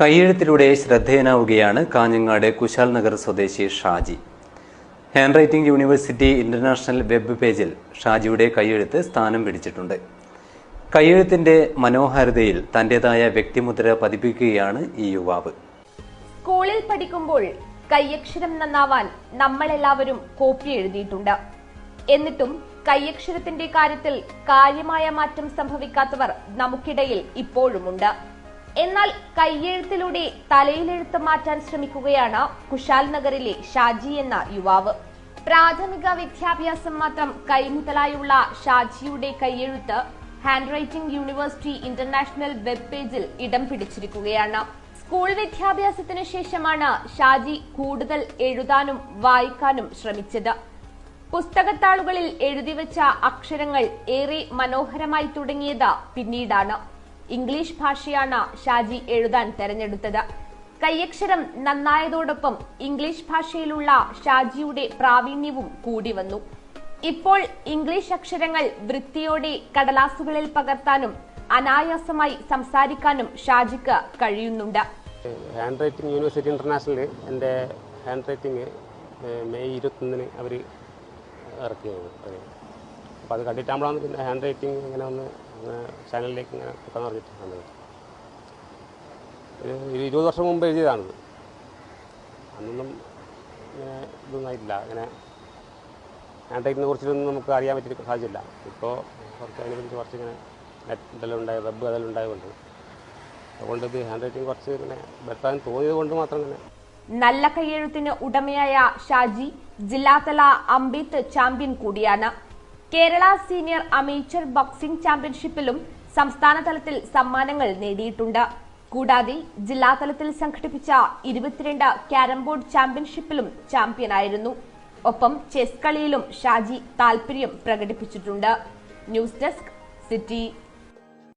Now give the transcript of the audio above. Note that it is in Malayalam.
കൈയെഴുത്തിലൂടെ ശ്രദ്ധേയനാവുകയാണ് കാഞ്ഞങ്ങാട് കുശാൽ നഗർ സ്വദേശി Shaji. Hand writing university international web പേജിൽ ഷാജിയുടെ കൈയെഴുത്ത് സ്ഥാനം പിടിച്ചിട്ടുണ്ട്. കൈയെഴുത്തിന്റെ മനോഹാരിതയിൽ തന്റേതായ വ്യക്തിമുദ്ര പതിപ്പിക്കുകയാണ് ഈ യുവാവ്. സ്കൂളിൽ പഠിക്കുമ്പോൾ കൈയക്ഷരം നന്നാവാൻ നമ്മളെല്ലാവരും കോപ്പി എഴുതിയിട്ടുണ്ട്. എന്നിട്ടും കൈയക്ഷരത്തിന്റെ കാര്യത്തിൽ കാര്യമായ മാറ്റം സംഭവിക്കാത്തവർ നമുക്കിടയിൽ ഇപ്പോഴുമുണ്ട്. എന്നാൽ കൈയെഴുത്തിലൂടെ തലയിലെഴുത്ത് മാറ്റാൻ ശ്രമിക്കുകയാണ് കുശാൽ നഗറിലെ ഷാജി എന്ന യുവാവ്. പ്രാഥമിക വിദ്യാഭ്യാസം മാത്രം കൈമുതലായുള്ള ഷാജിയുടെ കൈയെഴുത്ത് hand writing university international web പേജിൽ ഇടം പിടിച്ചിരിക്കുകയാണ്. സ്കൂൾ വിദ്യാഭ്യാസത്തിനു ശേഷമാണ് ഷാജി കൂടുതൽ എഴുതാനും വായിക്കാനും ശ്രമിച്ചത്. പുസ്തകത്താളുകളിൽ എഴുതിവെച്ച അക്ഷരങ്ങൾ ഏറെ മനോഹരമായി തുടങ്ങിയത് പിന്നീടാണ്. ഇംഗ്ലീഷ് ഭാഷയാണ് ഷാജി എഴുതാൻ തെരഞ്ഞെടുത്തത്. കൈയക്ഷരം നന്നായതോടൊപ്പം ഇംഗ്ലീഷ് ഭാഷയിലുള്ള ഷാജിയുടെ പ്രാവീണ്യവും കൂടി വന്നു. ഇപ്പോൾ ഇംഗ്ലീഷ് അക്ഷരങ്ങൾ വൃത്തിയോടെ കടലാസുകളിൽ പകർത്താനും അനായാസമായി സംസാരിക്കാനും ഷാജിക്ക് കഴിയുന്നുണ്ട്. ഹാൻഡ് റൈറ്റിംഗ് യൂണിവേഴ്സിറ്റി ഇന്റർനാഷണൽ എൻ്റെ ഹാൻഡ് റൈറ്റിംഗ് മെയ് 21 അവർ ഇറക്കിയത്. അപ്പോൾ അത് കണ്ടിട്ടാകുമ്പോഴാണ് പിന്നെ ഹാൻഡ് റൈറ്റിംഗ് ഇങ്ങനെ ഒന്ന് ചാനലിലേക്ക് ഇങ്ങനെ കിട്ടാന്ന് പറഞ്ഞിട്ട് വന്നത്. ഒരു 20 വർഷം മുമ്പ് എഴുതിയതാണിത്. അന്നൊന്നും ഇതൊന്നും ആയിട്ടില്ല. അങ്ങനെ ഹാൻഡ് റൈറ്റിങ്ങിനെ കുറിച്ചിട്ടൊന്നും നമുക്ക് അറിയാൻ പറ്റിയ സാഹചര്യമില്ല. ഇപ്പോൾ കുറച്ച് അതിനെക്കുറിച്ച് കുറച്ചിങ്ങനെ ഇതെല്ലാം ഉണ്ടായി, വെബ് അതെല്ലാം ഉണ്ടായതുകൊണ്ട് അതുകൊണ്ട് ഇത് ഹാൻഡ് റൈറ്റിംഗ് കുറച്ച് ഇങ്ങനെ ബെറ്ററാന്ന് തോന്നിയത് കൊണ്ട് മാത്രം തന്നെ. നല്ല കൈയെഴുത്തിന് ഉടമയായ ഷാജി ജില്ലാതല അമ്പെയ്ത്ത് ചാമ്പ്യൻ കൂടിയാണ്. കേരള സീനിയർ അമേച്ചർ ബോക്സിംഗ് ചാമ്പ്യൻഷിപ്പിലും സംസ്ഥാന തലത്തിൽ സമ്മാനങ്ങൾ നേടിയിട്ടുണ്ട്. കൂടാതെ ജില്ലാതലത്തിൽ സംഘടിപ്പിച്ച 22 ക്യാരം ബോർഡ് ചാമ്പ്യൻഷിപ്പിലും ചാമ്പ്യനായിരുന്നു. ഒപ്പം ചെസ് കളിയിലും ഷാജി താൽപര്യം പ്രകടിപ്പിച്ചിട്ടുണ്ട്. News desk city.